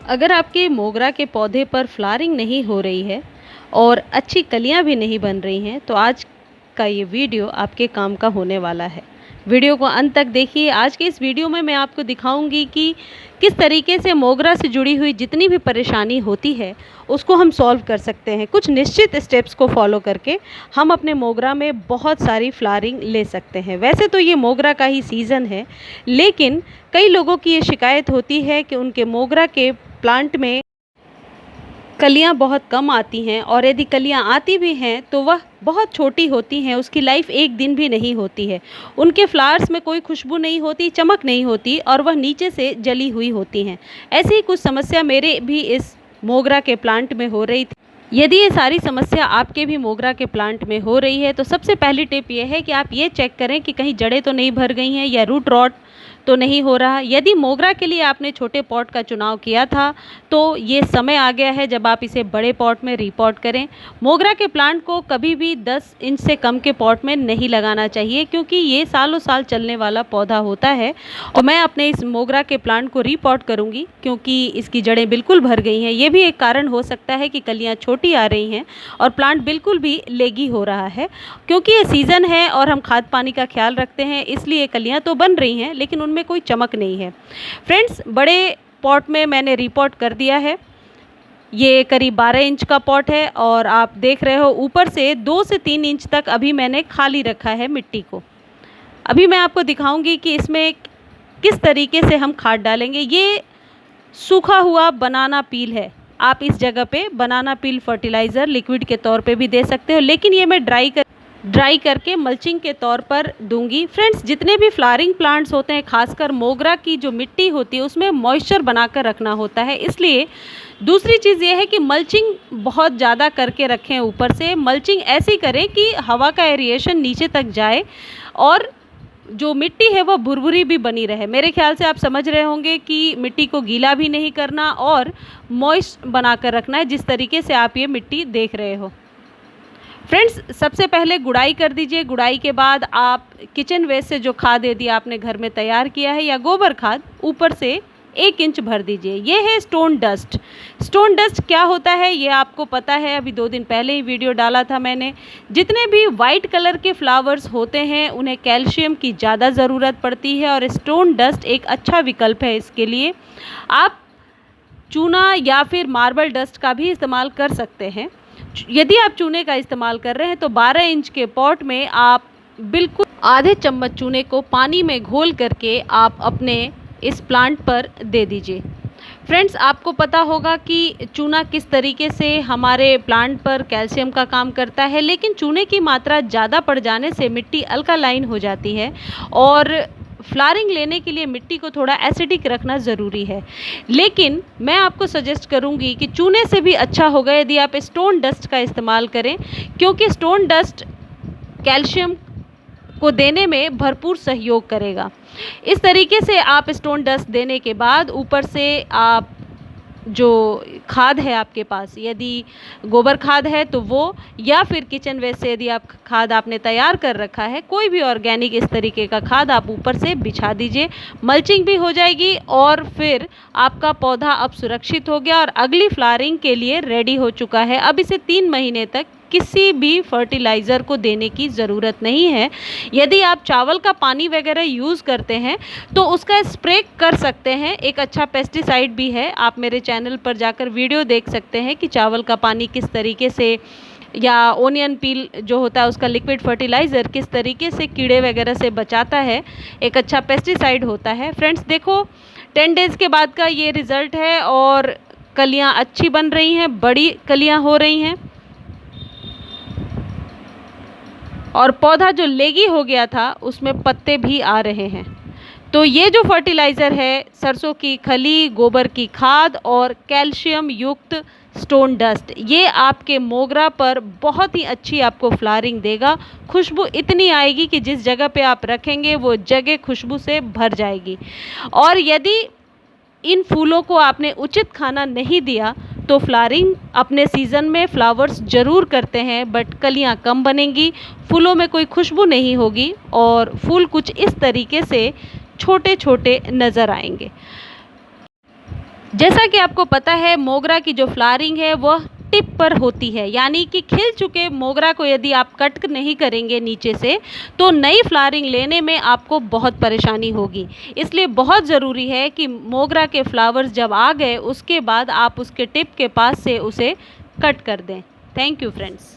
अगर आपके मोगरा के पौधे पर फ्लावरिंग नहीं हो रही है और अच्छी कलियां भी नहीं बन रही हैं, तो आज का ये वीडियो आपके काम का होने वाला है। वीडियो को अंत तक देखिए। आज के इस वीडियो में मैं आपको दिखाऊंगी कि किस तरीके से मोगरा से जुड़ी हुई जितनी भी परेशानी होती है उसको हम सॉल्व कर सकते हैं। कुछ निश्चित स्टेप्स को फॉलो करके हम अपने मोगरा में बहुत सारी फ्लावरिंग ले सकते हैं। वैसे तो ये मोगरा का ही सीज़न है, लेकिन कई लोगों की ये शिकायत होती है कि उनके मोगरा के प्लांट में कलियां बहुत कम आती हैं, और यदि कलियां आती भी हैं तो वह बहुत छोटी होती हैं, उसकी लाइफ एक दिन भी नहीं होती है। उनके फ्लावर्स में कोई खुशबू नहीं होती, चमक नहीं होती, और वह नीचे से जली हुई होती हैं। ऐसी ही कुछ समस्या मेरे भी इस मोगरा के प्लांट में हो रही थी। यदि ये सारी समस्या आपके भी मोगरा के प्लांट में हो रही है तो सबसे पहली टिप ये है कि आप ये चेक करें कि कहीं जड़ें तो नहीं भर गई हैं या रूट रॉट तो नहीं हो रहा। यदि मोगरा के लिए आपने छोटे पॉट का चुनाव किया था तो ये समय आ गया है जब आप इसे बड़े पॉट में रीपॉट करें। मोगरा के प्लांट को कभी भी 10 इंच से कम के पॉट में नहीं लगाना चाहिए, क्योंकि ये सालों साल चलने वाला पौधा होता है। और मैं अपने इस मोगरा के प्लांट को रीपॉट करूँगी क्योंकि इसकी जड़ें बिल्कुल भर गई हैं। ये भी एक कारण हो सकता है कि कलियाँ छोटी आ रही हैं और प्लांट बिल्कुल भी लेगी हो रहा है। क्योंकि ये सीज़न है और हम खाद पानी का ख्याल रखते हैं, इसलिए कलियाँ तो बन रही हैं लेकिन उनमें कोई चमक नहीं है। फ्रेंड्स, बड़े पॉट में मैंने रीपॉट कर दिया है। ये करीब 12 इंच का पॉट है और आप देख रहे हो ऊपर से 2 से 3 इंच तक अभी मैंने खाली रखा है मिट्टी को। अभी मैं आपको दिखाऊंगी कि इसमें किस तरीके से हम खाद डालेंगे। ये सूखा हुआ बनाना पील है। आप इस जगह पे बनाना पील फर्टिलाइज़र लिक्विड के तौर पे भी दे सकते हो, लेकिन ये मैं ड्राई करके मल्चिंग के तौर पर दूंगी। फ्रेंड्स, जितने भी फ्लावरिंग प्लांट्स होते हैं, खासकर मोगरा की जो मिट्टी होती है उसमें मॉइस्चर बनाकर रखना होता है। इसलिए दूसरी चीज़ ये है कि मल्चिंग बहुत ज़्यादा करके रखें। ऊपर से मल्चिंग ऐसी करें कि हवा का एरिएशन नीचे तक जाए और जो मिट्टी है वो भुरभुरी भी बनी रहे। मेरे ख्याल से आप समझ रहे होंगे कि मिट्टी को गीला भी नहीं करना और मॉइस्ट बनाकर रखना है, जिस तरीके से आप ये मिट्टी देख रहे हो। फ्रेंड्स, सबसे पहले गुड़ाई कर दीजिए। गुड़ाई के बाद आप किचन वेस्ट से जो खाद यदि आपने घर में तैयार किया है या गोबर खाद, ऊपर से 1 इंच भर दीजिए। ये है स्टोन डस्ट। स्टोन डस्ट क्या होता है ये आपको पता है, अभी 2 दिन पहले ही वीडियो डाला था मैंने। जितने भी वाइट कलर के फ्लावर्स होते हैं उन्हें कैल्शियम की ज़्यादा ज़रूरत पड़ती है और स्टोन डस्ट एक अच्छा विकल्प है इसके लिए। आप चूना या फिर मार्बल डस्ट का भी इस्तेमाल कर सकते हैं। यदि आप चूने का इस्तेमाल कर रहे हैं तो 12 इंच के पॉट में आप बिल्कुल आधे चम्मच चूने को पानी में घोल करके आप अपने इस प्लांट पर दे दीजिए। फ्रेंड्स, आपको पता होगा कि चूना किस तरीके से हमारे प्लांट पर कैल्शियम का काम करता है, लेकिन चूने की मात्रा ज़्यादा पड़ जाने से मिट्टी अल्कालाइन हो जाती है और फ्लावरिंग लेने के लिए मिट्टी को थोड़ा एसिडिक रखना ज़रूरी है। लेकिन मैं आपको सजेस्ट करूंगी कि चूने से भी अच्छा होगा यदि आप स्टोन डस्ट का इस्तेमाल करें, क्योंकि स्टोन डस्ट कैल्शियम को देने में भरपूर सहयोग करेगा। इस तरीके से आप स्टोन डस्ट देने के बाद ऊपर से आप जो खाद है आपके पास, यदि गोबर खाद है तो वो, या फिर किचन वेस्ट से यदि आप खाद आपने तैयार कर रखा है, कोई भी ऑर्गेनिक इस तरीके का खाद आप ऊपर से बिछा दीजिए। मल्चिंग भी हो जाएगी और फिर आपका पौधा अब सुरक्षित हो गया और अगली फ्लावरिंग के लिए रेडी हो चुका है। अब इसे 3 महीने तक किसी भी फर्टिलाइज़र को देने की ज़रूरत नहीं है। यदि आप चावल का पानी वगैरह यूज़ करते हैं तो उसका स्प्रे कर सकते हैं। एक अच्छा पेस्टिसाइड भी है, आप मेरे चैनल पर जाकर वीडियो देख सकते हैं कि चावल का पानी किस तरीके से, या ओनियन पील जो होता है उसका लिक्विड फर्टिलाइज़र किस तरीके से कीड़े वगैरह से बचाता है। एक अच्छा पेस्टिसाइड होता है। फ्रेंड्स, देखो 10 डेज़ के बाद का ये रिज़ल्ट है और कलियाँ अच्छी बन रही हैं, बड़ी कलियाँ हो रही हैं और पौधा जो लेगी हो गया था उसमें पत्ते भी आ रहे हैं। तो ये जो फर्टिलाइज़र है, सरसों की खली, गोबर की खाद और कैल्शियम युक्त स्टोन डस्ट, ये आपके मोगरा पर बहुत ही अच्छी आपको फ्लावरिंग देगा। खुशबू इतनी आएगी कि जिस जगह पे आप रखेंगे वो जगह खुशबू से भर जाएगी। और यदि इन फूलों को आपने उचित खाना नहीं दिया तो फ्लावरिंग अपने सीज़न में फ्लावर्स ज़रूर करते हैं, बट कलियां कम बनेंगी, फूलों में कोई खुशबू नहीं होगी और फूल कुछ इस तरीके से छोटे छोटे नज़र आएंगे। जैसा कि आपको पता है मोगरा की जो फ्लावरिंग है वह टिप पर होती है, यानी कि खिल चुके मोगरा को यदि आप कट नहीं करेंगे नीचे से तो नई फ्लावरिंग लेने में आपको बहुत परेशानी होगी। इसलिए बहुत ज़रूरी है कि मोगरा के फ्लावर्स जब आ गए उसके बाद आप उसके टिप के पास से उसे कट कर दें। Thank you friends.